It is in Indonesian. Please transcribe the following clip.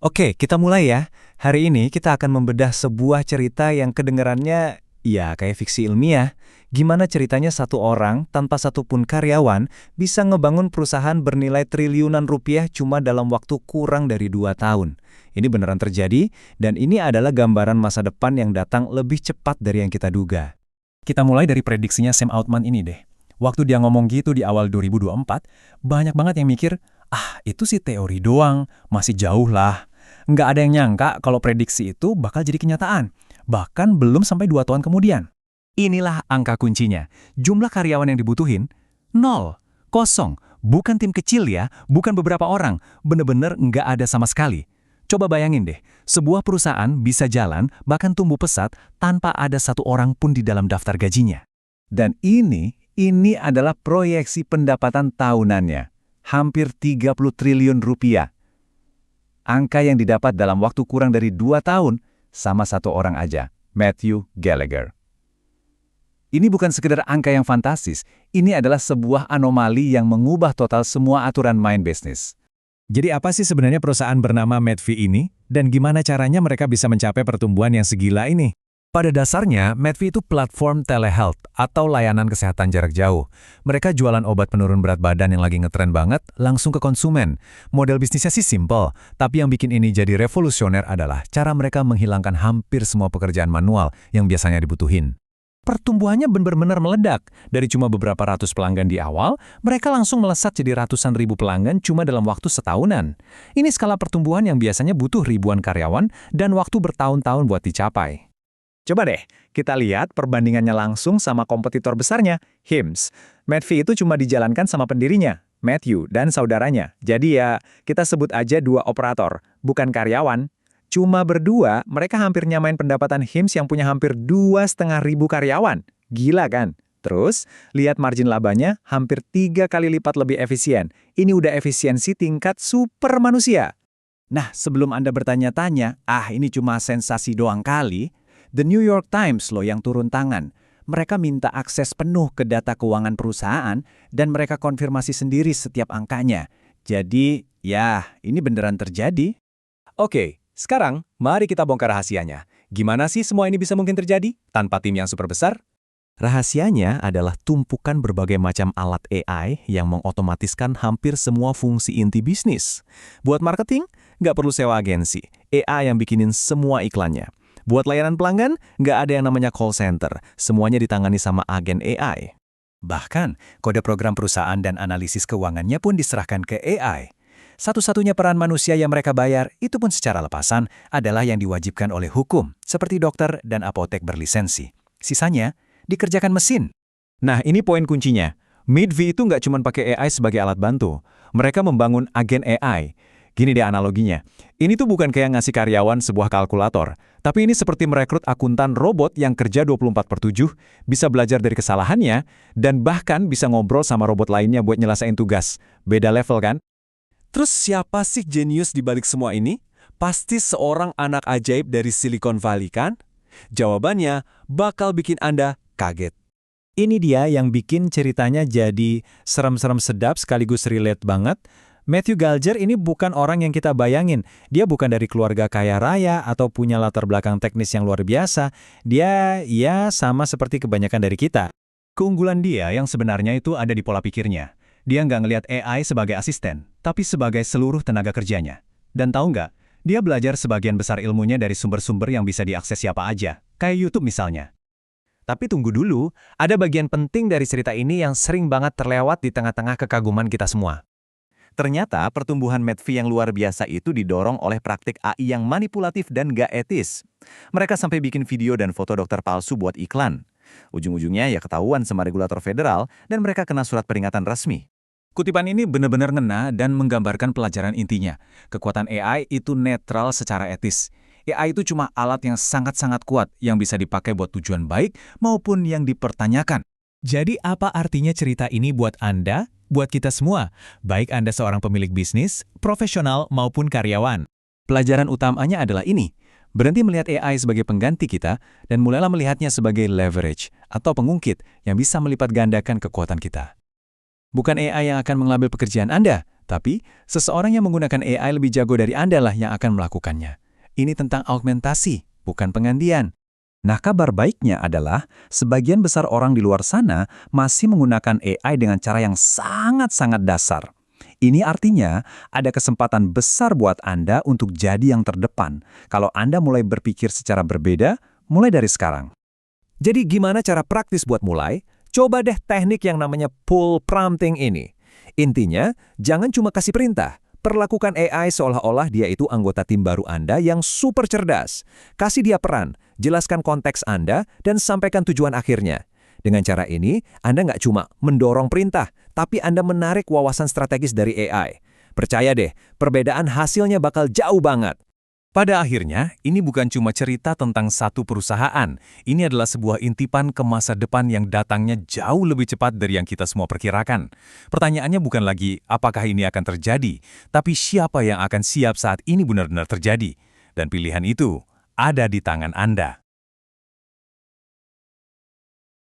Oke, kita mulai ya. Hari ini kita akan membedah sebuah cerita yang kedengarannya ya kayak fiksi ilmiah. Gimana ceritanya satu orang tanpa satupun karyawan bisa ngebangun perusahaan bernilai triliunan rupiah cuma dalam waktu kurang dari 2 tahun. Ini beneran terjadi dan ini adalah gambaran masa depan yang datang lebih cepat dari yang kita duga. Kita mulai dari prediksinya Sam Altman ini deh. Waktu dia ngomong gitu di awal 2024, banyak banget yang mikir, itu sih teori doang, masih jauh lah. Nggak ada yang nyangka kalau prediksi itu bakal jadi kenyataan, bahkan belum sampai 2 tahun kemudian. Inilah angka kuncinya. Jumlah karyawan yang dibutuhin, nol, kosong. Bukan tim kecil ya, bukan beberapa orang, bener-bener nggak ada sama sekali. Coba bayangin deh, sebuah perusahaan bisa jalan, bahkan tumbuh pesat, tanpa ada satu orang pun di dalam daftar gajinya. Dan ini adalah proyeksi pendapatan tahunannya. Hampir 30 triliun rupiah. Angka yang didapat dalam waktu kurang dari 2 tahun sama satu orang aja, Matthew Gallagher. Ini bukan sekedar angka yang fantastis, ini adalah sebuah anomali yang mengubah total semua aturan main bisnis. Jadi apa sih sebenarnya perusahaan bernama Medvi ini? Dan gimana caranya mereka bisa mencapai pertumbuhan yang segila ini? Pada dasarnya, Medvi itu platform telehealth atau layanan kesehatan jarak jauh. Mereka jualan obat penurun berat badan yang lagi ngetren banget langsung ke konsumen. Model bisnisnya sih simple, tapi yang bikin ini jadi revolusioner adalah cara mereka menghilangkan hampir semua pekerjaan manual yang biasanya dibutuhin. Pertumbuhannya benar-benar meledak. Dari cuma beberapa ratus pelanggan di awal, mereka langsung melesat jadi ratusan ribu pelanggan cuma dalam waktu setahunan. Ini skala pertumbuhan yang biasanya butuh ribuan karyawan dan waktu bertahun-tahun buat dicapai. Coba deh, kita lihat perbandingannya langsung sama kompetitor besarnya, Hims. Medvi itu cuma dijalankan sama pendirinya, Matthew, dan saudaranya. Jadi ya, kita sebut aja dua operator, bukan karyawan. Cuma berdua, mereka hampir nyamain pendapatan Hims yang punya hampir 2.500 karyawan. Gila kan? Terus, lihat margin labanya hampir 3 kali lipat lebih efisien. Ini udah efisiensi tingkat super manusia. Nah, sebelum Anda bertanya-tanya, ini cuma sensasi doang kali, The New York Times loh yang turun tangan. Mereka minta akses penuh ke data keuangan perusahaan dan mereka konfirmasi sendiri setiap angkanya. Jadi, ya, ini beneran terjadi. Oke, sekarang mari kita bongkar rahasianya. Gimana sih semua ini bisa mungkin terjadi tanpa tim yang super besar? Rahasianya adalah tumpukan berbagai macam alat AI yang mengotomatiskan hampir semua fungsi inti bisnis. Buat marketing, nggak perlu sewa agensi. AI yang bikinin semua iklannya. Buat layanan pelanggan, nggak ada yang namanya call center. Semuanya ditangani sama agen AI. Bahkan, kode program perusahaan dan analisis keuangannya pun diserahkan ke AI. Satu-satunya peran manusia yang mereka bayar, itu pun secara lepasan, adalah yang diwajibkan oleh hukum, seperti dokter dan apotek berlisensi. Sisanya, dikerjakan mesin. Nah, ini poin kuncinya. Medvi itu nggak cuma pakai AI sebagai alat bantu. Mereka membangun agen AI. Gini deh analoginya. Ini tuh bukan kayak ngasih karyawan sebuah kalkulator, tapi ini seperti merekrut akuntan robot yang kerja 24/7, bisa belajar dari kesalahannya, dan bahkan bisa ngobrol sama robot lainnya buat nyelesain tugas. Beda level kan? Terus siapa sih jenius di balik semua ini? Pasti seorang anak ajaib dari Silicon Valley kan? Jawabannya bakal bikin Anda kaget. Ini dia yang bikin ceritanya jadi serem-serem sedap sekaligus relate banget. Matthew Gallagher ini bukan orang yang kita bayangin. Dia bukan dari keluarga kaya raya atau punya latar belakang teknis yang luar biasa. Dia, ya, sama seperti kebanyakan dari kita. Keunggulan dia yang sebenarnya itu ada di pola pikirnya. Dia nggak ngelihat AI sebagai asisten, tapi sebagai seluruh tenaga kerjanya. Dan tahu nggak, dia belajar sebagian besar ilmunya dari sumber-sumber yang bisa diakses siapa aja, kayak YouTube misalnya. Tapi tunggu dulu, ada bagian penting dari cerita ini yang sering banget terlewat di tengah-tengah kekaguman kita semua. Ternyata pertumbuhan Medvi yang luar biasa itu didorong oleh praktik AI yang manipulatif dan gak etis. Mereka sampai bikin video dan foto dokter palsu buat iklan. Ujung-ujungnya ya ketahuan sama regulator federal dan mereka kena surat peringatan resmi. Kutipan ini benar-benar ngena dan menggambarkan pelajaran intinya. Kekuatan AI itu netral secara etis. AI itu cuma alat yang sangat-sangat kuat yang bisa dipakai buat tujuan baik maupun yang dipertanyakan. Jadi apa artinya cerita ini buat Anda, buat kita semua, baik Anda seorang pemilik bisnis, profesional maupun karyawan? Pelajaran utamanya adalah ini, berhenti melihat AI sebagai pengganti kita dan mulailah melihatnya sebagai leverage atau pengungkit yang bisa melipat gandakan kekuatan kita. Bukan AI yang akan mengambil pekerjaan Anda, tapi seseorang yang menggunakan AI lebih jago dari Anda lah yang akan melakukannya. Ini tentang augmentasi, bukan penggantian. Nah, kabar baiknya adalah sebagian besar orang di luar sana masih menggunakan AI dengan cara yang sangat-sangat dasar. Ini artinya ada kesempatan besar buat Anda untuk jadi yang terdepan. Kalau Anda mulai berpikir secara berbeda, mulai dari sekarang. Jadi gimana cara praktis buat mulai? Coba deh teknik yang namanya pull prompting ini. Intinya, jangan cuma kasih perintah. Perlakukan AI seolah-olah dia itu anggota tim baru Anda yang super cerdas. Kasih dia peran, jelaskan konteks Anda, dan sampaikan tujuan akhirnya. Dengan cara ini, Anda nggak cuma mendorong perintah, tapi Anda menarik wawasan strategis dari AI. Percaya deh, perbedaan hasilnya bakal jauh banget. Pada akhirnya, ini bukan cuma cerita tentang satu perusahaan. Ini adalah sebuah intipan ke masa depan yang datangnya jauh lebih cepat dari yang kita semua perkirakan. Pertanyaannya bukan lagi apakah ini akan terjadi, tapi siapa yang akan siap saat ini benar-benar terjadi. Dan pilihan itu ada di tangan Anda.